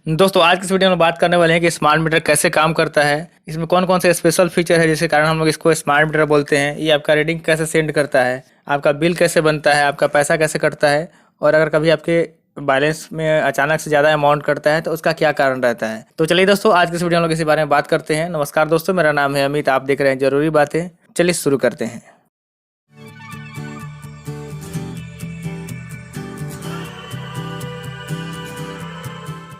दोस्तों आज की इस वीडियो में बात करने वाले हैं कि स्मार्ट मीटर कैसे काम करता है। इसमें कौन कौन से स्पेशल फीचर है जिसके कारण हम लोग इसको स्मार्ट मीटर बोलते हैं। ये आपका रीडिंग कैसे सेंड करता है, आपका बिल कैसे बनता है, आपका पैसा कैसे कटता है, और अगर कभी आपके बैलेंस में अचानक से ज़्यादा अमाउंट कटता है तो उसका क्या कारण रहता है। तो चलिए दोस्तों आज की इस वीडियो में हम लोग इसी बारे में बात करते हैं। नमस्कार दोस्तों, मेरा नाम है अमित, आप देख रहे हैं जरूरी बातें। चलिए शुरू करते हैं।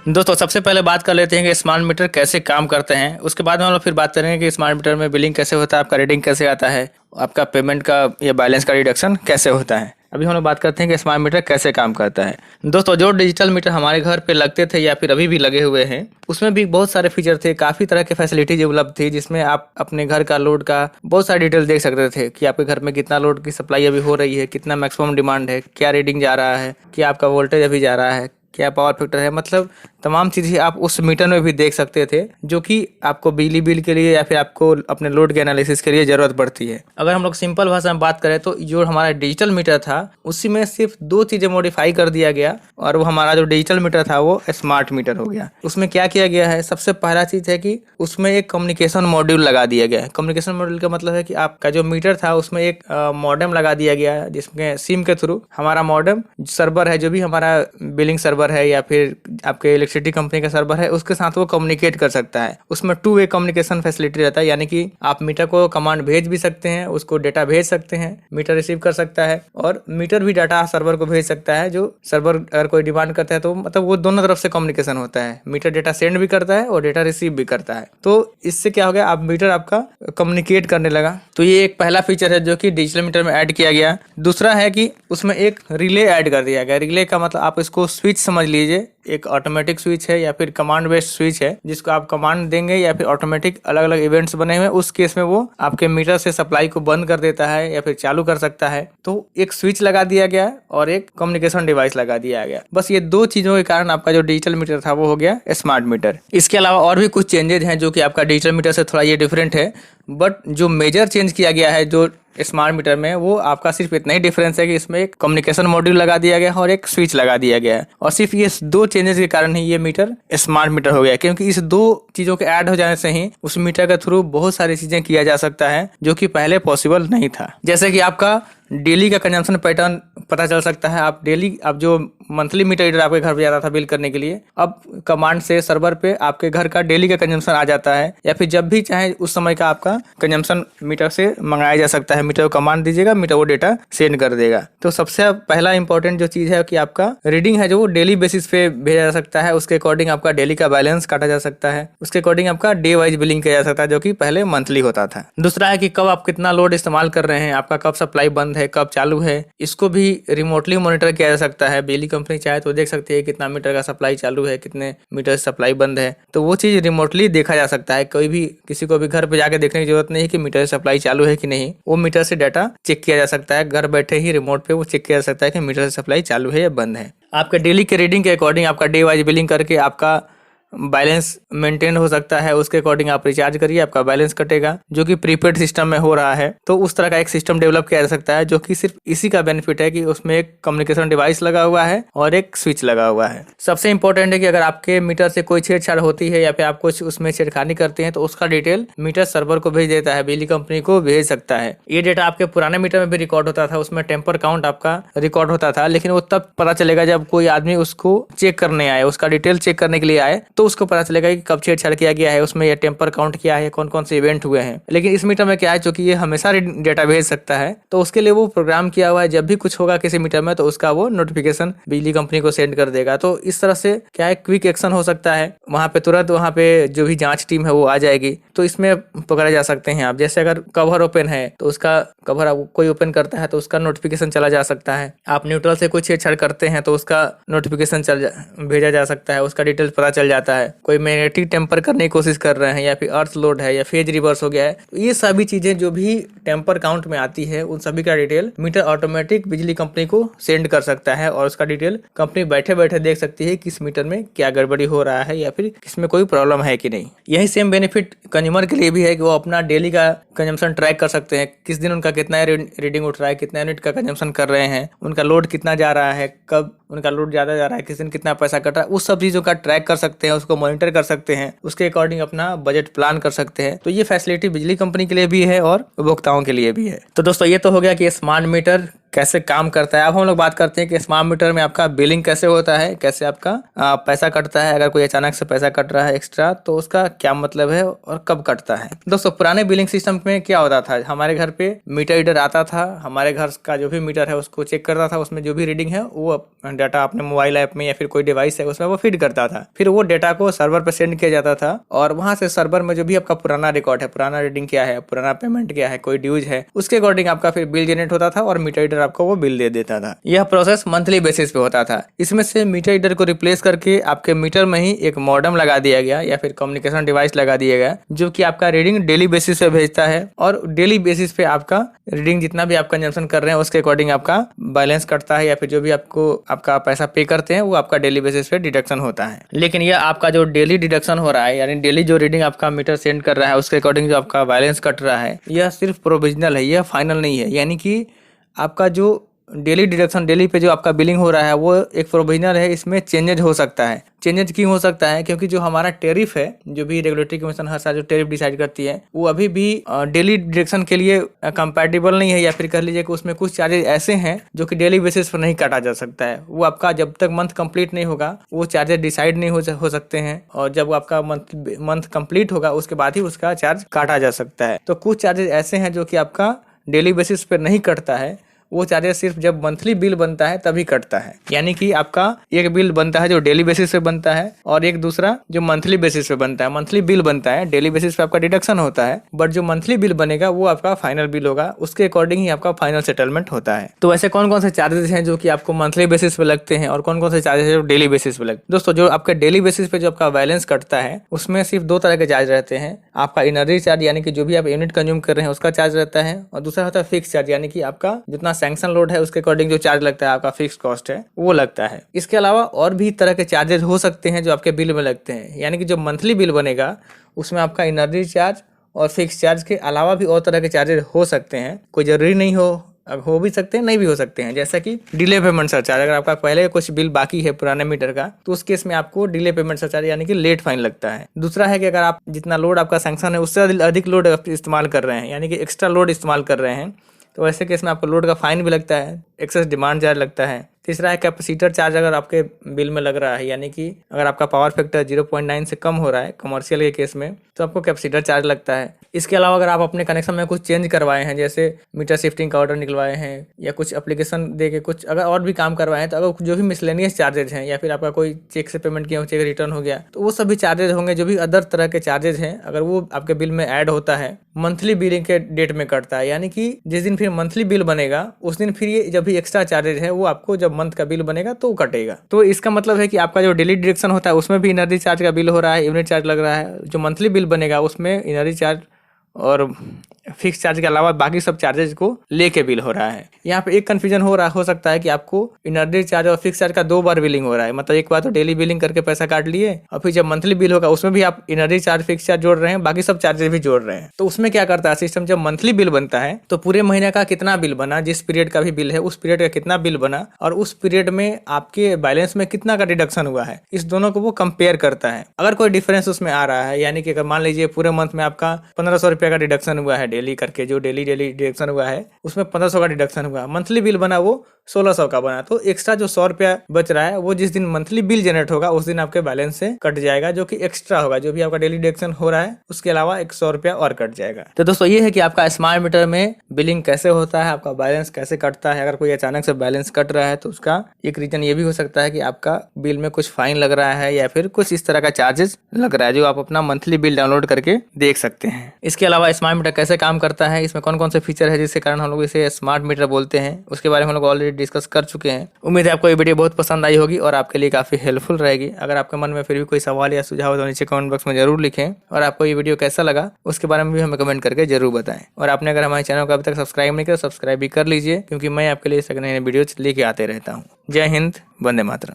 दोस्तों सबसे पहले बात कर लेते हैं कि स्मार्ट मीटर कैसे काम करते हैं। उसके बाद में हम लोग फिर बात करेंगे कि स्मार्ट मीटर में बिलिंग कैसे होता है, आपका रीडिंग कैसे आता है, आपका पेमेंट का या बैलेंस का डिडक्शन कैसे होता है। अभी हम लोग बात करते हैं कि स्मार्ट मीटर कैसे काम करता है। दोस्तों जो डिजिटल मीटर हमारे घर पे लगते थे या फिर अभी भी लगे हुए हैं, उसमें भी बहुत सारे फीचर थे, काफ़ी तरह के फैसिलिटीज उपलब्ध थी, जिसमें आप अपने घर का लोड का बहुत सारी डिटेल देख सकते थे कि आपके घर में कितना लोड की सप्लाई अभी हो रही है, कितना मैक्सिमम डिमांड है, क्या रीडिंग जा रहा है, क्या आपका वोल्टेज अभी जा रहा है, क्या पावर फैक्टर है। मतलब तमाम चीज़ें आप उस मीटर में भी देख सकते थे, जो कि आपको बिजली बिल के लिए या फिर आपको अपने लोड के एनालिसिस के लिए ज़रूरत पड़ती है। अगर हम लोग सिंपल भाषा में बात करें तो जो हमारा डिजिटल मीटर था उसी में सिर्फ दो चीज़ें मॉडिफाई कर दिया गया, और वो हमारा जो डिजिटल मीटर था वो स्मार्ट मीटर हो गया। उसमें क्या किया गया है, सबसे पहला चीज़ है कि उसमें एक कम्युनिकेशन मॉड्यूल लगा दिया गया है। कम्युनिकेशन मॉड्यूल का मतलब है कि आपका जो मीटर था उसमें एक मॉडेम लगा दिया गया है, जिसमें सिम के थ्रू हमारा मॉडेम सर्वर है, जो भी हमारा बिलिंग सर्वर है या फिर आपके इलेक्ट्रिसिटी कंपनी का सर्वर है, उसके साथ वो कम्युनिकेट कर सकता है। उसमें 2 वे कम्युनिकेशन फैसिलिटी रहता है, यानी कि आप मीटर को कमांड भेज भी सकते हैं, उसको डेटा भेज सकते हैं, मीटर रिसीव कर सकता है, और मीटर भी डाटा सर्वर को भेज सकता है। जो सर्वर अगर कोई डिमांड करता है तो मतलब वो दोनों तरफ से कम्युनिकेशन होता है, मीटर डेटा सेंड भी करता है और डेटा रिसीव भी करता है। तो इससे क्या हो गया, आप मीटर आपका कम्युनिकेट करने लगा। तो ये एक पहला फीचर है जो कि डिजिटल मीटर में ऐड किया गया। दूसरा है कि उसमें एक रिले ऐड कर दिया गया। रिले का मतलब आप इसको स्विच समझ लीजिए, एक ऑटोमेटिक स्विच है या फिर कमांड बेस्ड स्विच है, जिसको आप कमांड देंगे या फिर ऑटोमेटिक अलग अलग इवेंट्स बने हुए हैं, उस केस में वो आपके मीटर से सप्लाई को बंद कर देता है या फिर चालू कर सकता है। तो एक स्विच लगा दिया गया और एक कम्युनिकेशन डिवाइस लगा दिया गया। बस ये दो चीजों के कारण आपका जो डिजिटल मीटर था वो हो गया स्मार्ट मीटर। इसके अलावा और भी कुछ चेंजेज हैं जो कि आपका डिजिटल मीटर से थोड़ा ये डिफरेंट है, बट जो मेजर चेंज किया गया है जो स्मार्ट मीटर में, वो आपका सिर्फ इतना ही डिफरेंस है कि इसमें एक कम्युनिकेशन मॉड्यूल लगा दिया गया है और एक स्विच लगा दिया गया है। और सिर्फ ये दो चेंजेस के कारण ही ये मीटर स्मार्ट मीटर हो गया, क्योंकि इस दो चीजों के ऐड हो जाने से ही उस मीटर के थ्रू बहुत सारी चीजें किया जा सकता है जो कि पहले पॉसिबल नहीं था। जैसे कि आपका डेली का कंजम्पशन पैटर्न पता चल सकता है। आप डेली, अब जो मंथली मीटर रीडर आपके घर पे जाता था बिल करने के लिए, अब कमांड से सर्वर पे आपके घर का डेली का कंजम्पशन आ जाता है, या फिर जब भी चाहे उस समय का आपका कंजम्पशन मीटर से मंगाया जा सकता है। मीटर को कमांड दीजिएगा, मीटर वो डेटा सेंड कर देगा। तो सबसे पहला इंपॉर्टेंट जो चीज़ है कि आपका रीडिंग है जो वो डेली बेसिस पे भेजा जा सकता है। उसके अकॉर्डिंग आपका डेली का बैलेंस काटा जा सकता है, उसके अकॉर्डिंग आपका डे वाइज बिलिंग किया जा सकता है, जो कि पहले मंथली होता था। दूसरा है कि कब आप कितना लोड इस्तेमाल कर रहे हैं, आपका कब सप्लाई बंद है, कब चालू है, इसको भी रिमोटली मॉनिटर किया जा सकता है। बिजली कंपनी चाहे तो देख सकती है कितना मीटर का सप्लाई चालू है, कितने मीटर सप्लाई बंद है, तो वो चीज़ रिमोटली देखा जा सकता है। कोई भी किसी को भी घर पे जाके देखने की जरूरत नहीं है कि मीटर सप्लाई चालू है कि नहीं, वो मीटर से डाटा चेक किया जा सकता है। घर बैठे ही रिमोट पे वो चेक किया जा सकता है कि मीटर से सप्लाई चालू है या बंद है। आपके डेली के रीडिंग के अकॉर्डिंग आपका डे वाइज बिलिंग करके आपका बैलेंस मेंटेन हो सकता है। उसके अकॉर्डिंग आप रिचार्ज करिए, आपका बैलेंस कटेगा, जो कि प्रीपेड सिस्टम में हो रहा है। तो उस तरह का एक सिस्टम डेवलप किया जा सकता है, जो कि सिर्फ इसी का बेनिफिट है कि उसमें एक कम्युनिकेशन डिवाइस लगा हुआ है और एक स्विच लगा हुआ है। सबसे इंपॉर्टेंट है कि अगर आपके मीटर से कोई छेड़छाड़ होती है या फिर आप कुछ उसमें छेड़खानी करते हैं तो उसका डिटेल मीटर सर्वर को भेज देता है, बिजली कंपनी को भेज सकता है। ये डेटा आपके पुराने मीटर में भी रिकॉर्ड होता था, उसमें टेम्पर काउंट आपका रिकॉर्ड होता था, लेकिन वो तब पता चलेगा जब कोई आदमी उसको चेक करने आए, उसका डिटेल चेक करने के लिए आए, तो उसको पता चलेगा कब छेड़छाड़ किया गया है, उसमें ये टेम्पर काउंट किया है, कौन कौन से इवेंट हुए हैं। लेकिन इस मीटर में क्या है, चूंकि ये हमेशा डेटा भेज सकता है, तो उसके लिए वो प्रोग्राम किया हुआ है, जब भी कुछ होगा किसी मीटर में तो उसका वो नोटिफिकेशन बिजली कंपनी को सेंड कर देगा। तो इस तरह से क्या है, क्विक एक्शन हो सकता है वहां पे, तुरंत वहां पे जो भी जांच टीम है वो आ जाएगी, तो इसमें पकड़े जा सकते हैं आप। जैसे अगर कवर ओपन है तो उसका कवर कोई ओपन करता है तो उसका नोटिफिकेशन चला जा सकता है। आप न्यूट्रल से कोई छेड़छाड़ करते हैं तो उसका नोटिफिकेशन भेजा जा सकता है, उसका डिटेल्स पता चल जाता है। कोई मैग्नेटिक टेम्पर करने की कोशिश कर रहे हैं या फिर अर्थ लोड है या फेज रिवर्स हो गया है, तो ये सभी चीजें जो भी टेम्पर काउंट में आती है उन सभी का डिटेल मीटर ऑटोमेटिक बिजली कंपनी को सेंड कर सकता है, और उसका डिटेल कंपनी बैठे बैठे देख सकती है किस मीटर में क्या गड़बड़ी हो रहा है या फिर किसमें कोई प्रॉब्लम है कि नहीं। यही सेम बेनिफिट कंज्यूमर के लिए भी है कि वो अपना डेली का कंजम्पशन ट्रैक कर सकते हैं, किस दिन उनका कितना रीडिंग उठ रहा है, कितना यूनिट का कंजम्पशन कर रहे हैं, उनका लोड कितना जा रहा है, कब उनका लोड ज़्यादा जा रहा है, किसी ने कितना पैसा कट रहा है, उस सब चीज़ों का ट्रैक कर सकते हैं, उसको मॉनिटर कर सकते हैं, उसके अकॉर्डिंग अपना बजट प्लान कर सकते हैं। तो ये फैसिलिटी बिजली कंपनी के लिए भी है और उपभोक्ताओं के लिए भी है। तो दोस्तों ये तो हो गया कि स्मार्ट मीटर कैसे काम करता है। अब हम लोग बात करते हैं कि स्मार्ट मीटर में आपका बिलिंग कैसे होता है, कैसे आपका पैसा कटता है। अगर कोई अचानक से पैसा कट रहा है एक्स्ट्रा तो उसका क्या मतलब है और कब कटता है। दोस्तों पुराने बिलिंग सिस्टम में क्या होता था, हमारे घर पे मीटर रीडर आता था, हमारे घर का जो भी मीटर है उसको चेक करता था, उसमें जो भी रीडिंग है वो डाटा अपने मोबाइल ऐप में या फिर कोई डिवाइस है उसमें वो फीड करता था। फिर वो डेटा को सर्वर पर सेंड किया जाता था और वहां से सर्वर में जो भी आपका पुराना रिकॉर्ड है, पुराना रीडिंग क्या है, पुराना पेमेंट क्या है, कोई ड्यूज है, उसके अकॉर्डिंग आपका फिर बिल जनरेट होता था और मीटर रीडर आपको वो बिल दे देता था। यह प्रोसेस मंथली बेसिस पे होता था। इसमें से मीटर रीडर को रिप्लेस करके आपके मीटर में ही एक मॉडेम लगा दिया गया या फिर कम्युनिकेशन डिवाइस लगा दिया गया, जो कि आपका रीडिंग डेली बेसिस पे भेजता है और डेली बेसिस पे आपका रीडिंग जितना भी आप कंजम्पशन कर रहे हैं उसके अकॉर्डिंग आपका बैलेंस कटता है या फिर जो भी आपको आपका पैसा पे करते हैं वो आपका डेली बेसिस पे डिडक्शन होता है। लेकिन यह आपका जो डेली डिडक्शन हो रहा है यानी डेली जो रीडिंग आपका मीटर सेंड कर रहा है उसके अकॉर्डिंग जो आपका बैलेंस कट रहा है, यह सिर्फ प्रोविजनल है, यह फाइनल नहीं है। यानी कि आपका जो डेली डिडक्शन, डेली पे जो आपका बिलिंग हो रहा है वो एक प्रोविजनल है, इसमें चेंजेज हो सकता है। चेंजेज क्यों हो सकता है, क्योंकि जो हमारा टेरिफ है, जो भी रेगुलेटरी कमीशन हर साल जो टेरिफ डिसाइड करती है वो अभी भी डेली डिडक्शन के लिए कंपैटिबल नहीं है, या फिर कह लीजिए कि उसमें कुछ चार्जेस ऐसे हैं जो कि डेली बेसिस पर नहीं काटा जा सकता है। वो आपका जब तक मंथ कंप्लीट नहीं होगा वो चार्जेस डिसाइड नहीं हो सकते हैं, और जब आपका मंथ कंप्लीट होगा उसके बाद ही उसका चार्ज काटा जा सकता है। तो कुछ चार्जेस ऐसे हैं जो कि आपका डेली बेसिस पर नहीं कटता है, वो चार्जेस सिर्फ जब मंथली बिल बनता है तभी कटता है। यानी कि आपका एक बिल बनता है जो डेली बेसिस पे बनता है और एक दूसरा जो मंथली बेसिस पे बनता है। मंथली बिल बनता है, डेली बेसिस पे आपका डिडक्शन होता है, बट जो मंथली बिल बनेगा वो आपका फाइनल बिल होगा, उसके अकॉर्डिंग ही आपका फाइनल सेटलमेंट होता है। तो ऐसे कौन कौन से चार्जेस हैं जो कि आपको मंथली बेसिस पे लगते हैं और कौन कौन से चार्जेस है जो डेली बेसिस पे लगते हैं। दोस्तों जो आपका डेली बेसिस पे जो आपका बैलेंस कटता है उसमें सिर्फ दो तरह के चार्ज रहते हैं। आपका एनर्जी चार्ज यानी कि जो भी आप यूनिट कंज्यूम कर रहे हैं उसका चार्ज रहता है, और दूसरा होता है फिक्स चार्ज यानी कि आपका जितना सैंक्शन लोड है उसके अकॉर्डिंग जो चार्ज लगता है, आपका फिक्स कॉस्ट है वो लगता है। इसके अलावा और भी तरह के चार्जेस हो सकते हैं जो आपके बिल में लगते हैं। यानी कि जो मंथली बिल बनेगा उसमें आपका एनर्जी चार्ज और फिक्स चार्ज के अलावा भी और तरह के चार्जेस हो सकते हैं। कोई जरूरी नहीं हो भी सकते हैं, नहीं भी हो सकते हैं। जैसा कि डिले पेमेंट सरचार्ज, अगर आपका पहले कुछ बिल बाकी है पुराने मीटर का तो उस केस में आपको डिले पेमेंट सरचार्ज यानी कि लेट फाइन लगता है। दूसरा है कि अगर आप जितना लोड आपका सैंक्शन है उससे अधिक लोड इस्तेमाल कर रहे हैं यानी कि एक्स्ट्रा लोड इस्तेमाल कर रहे हैं तो ऐसे केस में आपको लोड का फाइन भी लगता है, एक्सेस डिमांड चार्ज लगता है। तीसरा है कैपेसिटर चार्ज, अगर आपके बिल में लग रहा है यानी कि अगर आपका पावर फैक्टर 0.9 से कम हो रहा है कमर्शियल के केस में तो आपको कैपेसिटर चार्ज लगता है। इसके अलावा अगर आप अपने कनेक्शन में कुछ चेंज करवाए हैं, जैसे मीटर शिफ्टिंग का ऑर्डर निकलवाए हैं या कुछ एप्लीकेशन दे के कुछ अगर और भी काम करवाए हैं, तो अगर जो भी मिसलेनियस चार्जेज हैं या फिर आपका कोई चेक से पेमेंट किया हो, चेक रिटर्न हो गया, तो वो सभी चार्जेज होंगे। जो भी अदर तरह के चार्जेज हैं अगर वो आपके बिल में ऐड होता है मंथली बिलिंग के डेट में कटता है, यानी कि जिस दिन फिर मंथली बिल बनेगा उस दिन फिर ये जब भी एक्स्ट्रा चार्जेज है वो आपको जब मंथ का बिल बनेगा तो कटेगा। तो इसका मतलब है कि आपका जो डेली डिडक्शन होता है उसमें भी एनर्जी चार्ज का बिल हो रहा है, यूनिट चार्ज लग रहा है। जो मंथली बिल बनेगा उसमें एनर्जी चार्ज और फिक्स चार्ज के अलावा बाकी सब चार्जेज को लेके बिल हो रहा है। यहाँ पे एक कंफ्यूजन हो सकता है कि आपको एनर्जी चार्ज और फिक्स चार्ज का दो बार बिलिंग हो रहा है। मतलब एक बार तो डेली बिलिंग करके पैसा काट लिए और फिर जब मंथली बिल होगा उसमें भी आप एनर्जी चार्ज फिक्स चार्ज जोड़ रहे हैं, बाकी सब चार्जेस भी जोड़ रहे हैं। तो उसमें क्या करता है सिस्टम, जब मंथली बिल बनता है तो पूरे महीने का कितना बिल बना, जिस पीरियड का भी बिल है उस पीरियड का कितना बिल बना और उस पीरियड में आपके बैलेंस में कितना का डिडक्शन हुआ है, इस दोनों को वो कंपेयर करता है। अगर कोई डिफरेंस उसमें आ रहा है यानी कि अगर मान लीजिए पूरे मंथ में आपका 1500 रुपया का डिडक्शन हुआ है डेली करके, जो डेली डिडक्शन हुआ है उसमें 1500 का डिडक्शन हुआ, मंथली बिल बना वो 1600 का बना, तो एक्स्ट्रा जो 100 रुपया बच रहा है वो जिस दिन मंथली बिल जनरेट होगा उस दिन आपके बैलेंस से कट जाएगा, जो कि एक्स्ट्रा होगा। जो भी आपका डेली डिडक्शन हो रहा है उसके अलावा 100 रुपया और कट जाएगा। तो दोस्तों ये है कि आपका स्मार्ट मीटर में बिलिंग कैसे होता है, आपका बैलेंस कैसे कटता है। अगर कोई अचानक से बैलेंस कट रहा है तो उसका एक रीजन ये भी हो सकता है कि आपका बिल में कुछ फाइन लग रहा है या फिर कुछ इस तरह का चार्जेस लग रहा है, जो आप अपना मंथली बिल डाउनलोड करके देख सकते हैं। इसके अलावा स्मार्ट मीटर कैसे काम करता है, इसमें कौन कौन से फीचर है जिसके कारण हम लोग इसे स्मार्ट मीटर बोलते हैं, उसके बारे में हम लोग ऑलरेडी डिस्कस कर चुके हैं। उम्मीद है आपको ये वीडियो बहुत पसंद आई होगी और आपके लिए काफी हेल्पफुल रहेगी। अगर आपके मन में फिर भी कोई सवाल या सुझाव तो नीचे कमेंट बॉक्स में जरूर लिखें, और आपको ये वीडियो कैसा लगा उसके बारे में भी हमें कमेंट करके जरूर बताएं। और आपने अगर हमारे चैनल को अभी तक सब्सक्राइब नहीं किया तो सब्सक्राइब भी कर लीजिए, क्योंकि मैं आपके लिए नए वीडियो लेके आते रहता हूँ। जय हिंद, वंदे मातरम।